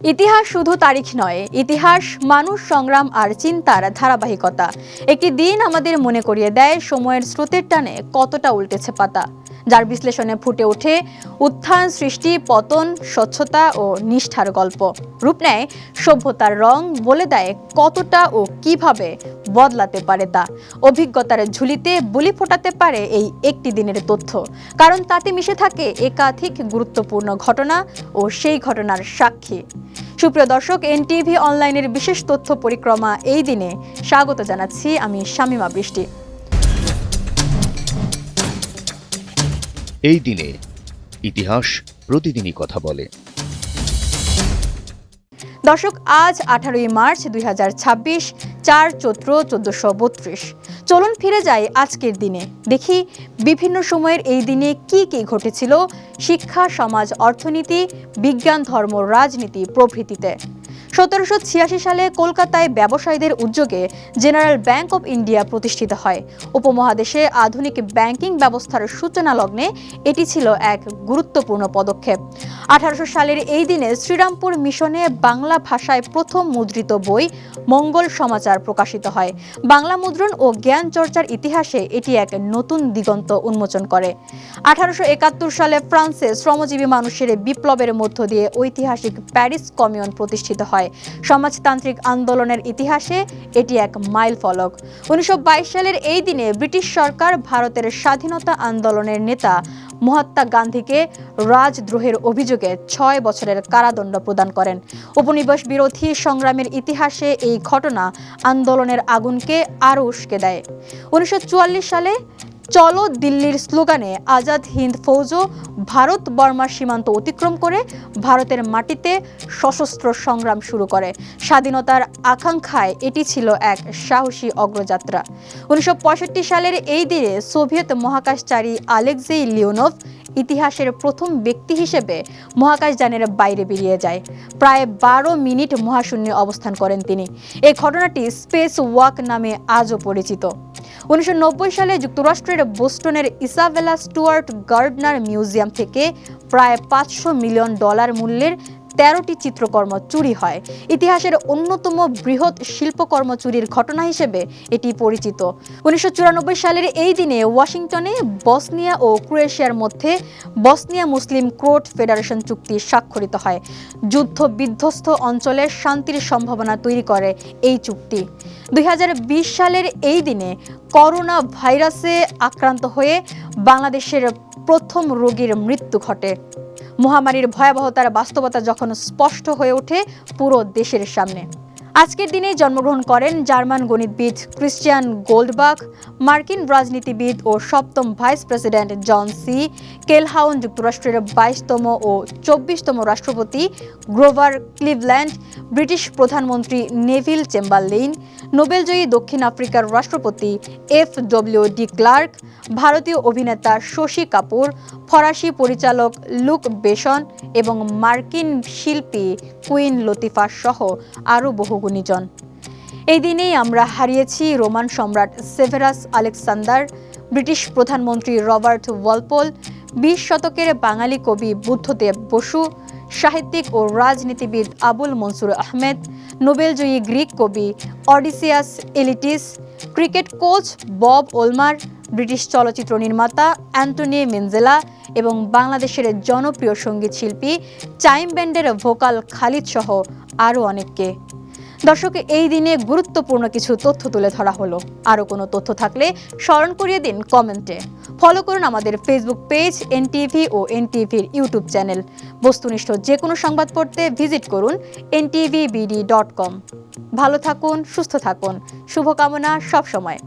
ইতিহাস শুধু তারিখ নয়, ইতিহাস মানুষ, সংগ্রাম আর চিন্তার ধারাবাহিকতা। একটি দিন আমাদের মনে করিয়ে দেয় সময়ের স্রোতের টানে কতটা উল্টেছে পাতা, যার বিশ্লেষণে ফুটে ওঠে উত্থান, সৃষ্টি, পতন, স্বচ্ছতা ও নিষ্ঠার গল্প। রূপ নেয় সভ্যতার রং, বলে দেয় কতটা ও কিভাবে বদলাতে পারে তা। অভিজ্ঞতার ঝুলিতে বুলি ফোটাতে পারে এই একটি দিনের তথ্য, কারণ তাতে মিশে থাকে একাধিক গুরুত্বপূর্ণ ঘটনা ও সেই ঘটনার সাক্ষী। সুপ্রিয় দর্শক, এনটিভি অনলাইনের বিশেষ তথ্য পরিক্রমা এই দিনে স্বাগত জানাচ্ছি আমি শামিমা বৃষ্টি। এই দিনে ইতিহাস প্রতিদিনই কথা বলে। দর্শক, আজ 18ই মার্চ 2026, 4 চৈত্র 1432। চলুন ফিরে যাই আজকের দিনে, দেখি বিভিন্ন সময়ের এই দিনে কি কি ঘটেছিল শিক্ষা, সমাজ, অর্থনীতি, বিজ্ঞান, ধর্ম, রাজনীতি প্রভৃতিতে। 1786 সালে কলকাতায় ব্যবসায়ীদের উদ্যোগে জেনারেল ব্যাংক অব ইন্ডিয়া প্রতিষ্ঠিত হয়। উপমহাদেশে আধুনিক ব্যাংকিং ব্যবস্থার সূচনা লগ্নে এটি ছিল এক গুরুত্বপূর্ণ পদক্ষেপ। 1800 সালের এই দিনে শ্রীরামপুর মিশনে বাংলা ভাষায় প্রথম মুদ্রিত বই মঙ্গল সমাচার প্রকাশিত হয়। বাংলা মুদ্রণ ও জ্ঞান চর্চার ইতিহাসে এটি এক নতুন দিগন্ত উন্মোচন করে। 1871 সালে ফ্রান্সে শ্রমজীবী মানুষের বিপ্লবের মধ্য দিয়ে ঐতিহাসিক প্যারিস কমিউন প্রতিষ্ঠিত হয়। সমাজতান্ত্রিক আন্দোলনের ইতিহাসে এটি এক মাইল ফলক। 1922 সালের এই দিনে ব্রিটিশ সরকার ভারতের স্বাধীনতা আন্দোলনের নেতা মহাত্মা গান্ধীকে রাজদ্রোহের অভিযোগে 6 বছরের কারাদণ্ড প্রদান করেন। উপনিবেশ বিরোধী সংগ্রামের ইতিহাসে এই ঘটনা আন্দোলনের আগুনকে আরও উস্কে দেয়। 1944 সালে চলো দিল্লির স্লোগানে আজাদ হিন্দ ফৌজও ভারত বর্মার সীমান্ত অতিক্রম করে ভারতের মাটিতে সশস্ত্র সংগ্রাম শুরু করে। স্বাধীনতার আকাঙ্ক্ষায় এটি ছিল এক সাহসী অগ্রযাত্রা। 1965 সালের এই দিনে সোভিয়েত মহাকাশচারী আলেক্সেই লিওনভ ইতিহাসের প্রথম ব্যক্তি হিসেবে মহাকাশযানের বাইরে বেরিয়ে যায়। প্রায় 12 মিনিট মহাশূন্যে অবস্থান করেন তিনি। এই ঘটনাটি স্পেস ওয়াক নামে আজও পরিচিত। 1990 সালে যুক্তরাষ্ট্রের বোস্টনের ইসাবেলা স্টুয়ার্ট গার্ডনার মিউজিয়াম থেকে প্রায় $500 মিলিয়ন মূল্যের 13টি চিত্রকর্ম চুরি হয়। ইতিহাসের অন্যতম বৃহৎ শিল্পকর্ম চুরির ঘটনা হিসেবে এটি পরিচিত। 1994 সালের এই দিনে ওয়াশিংটনে বসনিয়া ও ক্রোয়েশিয়ার মধ্যে বসনিয়া মুসলিম ক্রোট ফেডারেশন চুক্তি স্বাক্ষরিত হয়। যুদ্ধ বিধ্বস্ত অঞ্চলে শান্তির সম্ভাবনা তৈরি করে এই চুক্তি। 2020 সালের এই দিনে করোনা ভাইরাসে আক্রান্ত হয়ে বাংলাদেশের প্রথম রোগীর মৃত্যু ঘটে। মহামারীর ভয়াবহতার বাস্তবতা যখন স্পষ্ট হয়ে ওঠে পুরো দেশের সামনে। আজকের দিনে জন্মগ্রহণ করেন জার্মান গণিতবিদ ক্রিশ্চিয়ান গোল্ডবাখ, মার্কিন রাজনীতিবিদ ও 7ম ভাইস প্রেসিডেন্ট জন সি কেলহাউন, যুক্তরাষ্ট্রের 22তম ও 24তম রাষ্ট্রপতি গ্রোভার ক্লিভল্যান্ড, ব্রিটিশ প্রধানমন্ত্রী নেভিল চেম্বারলেইন, নোবেলজয়ী দক্ষিণ আফ্রিকার রাষ্ট্রপতি FW ডি ক্লার্ক, ভারতীয় অভিনেতা শশী কাপুর, ফরাসি পরিচালক লুক বেসন এবং মার্কিন শিল্পী কুইন লতিফা সহ আরও বহু গুণীজন। এই দিনেই আমরা হারিয়েছি রোমান সম্রাট সেভেরাস আলেকজান্ডার, ব্রিটিশ প্রধানমন্ত্রী রবার্ট ওয়ালপোল, 20 শতকের বাঙালি কবি বুদ্ধদেব বসু, সাহিত্যিক ও রাজনীতিবিদ আবুল মনসুর আহমেদ, নোবেলজয়ী গ্রিক কবি অডিসিয়াস এলিটিস, ক্রিকেট কোচ বব ওলমার, ব্রিটিশ চলচ্চিত্র নির্মাতা অ্যান্টনি মিনজেলা এবং বাংলাদেশের জনপ্রিয় সঙ্গীত শিল্পী চাইম ব্যান্ডের ভোকাল খালিদ সহ আরও অনেককে। দর্শক, এই দিনে গুরুত্বপূর্ণ কিছু তথ্য তুলে ধরা হলো। আরও কোনো তথ্য থাকলে স্মরণ করিয়ে দিন কমেন্টে। ফলো করুন আমাদের ফেসবুক পেজ এনটিভি ও এনটিভির ইউটিউব চ্যানেল। বস্তুনিষ্ঠ যে কোনো সংবাদ পড়তে ভিজিট করুন ntvbd.com। ভালো থাকুন, সুস্থ থাকুন, শুভকামনা সবসময়।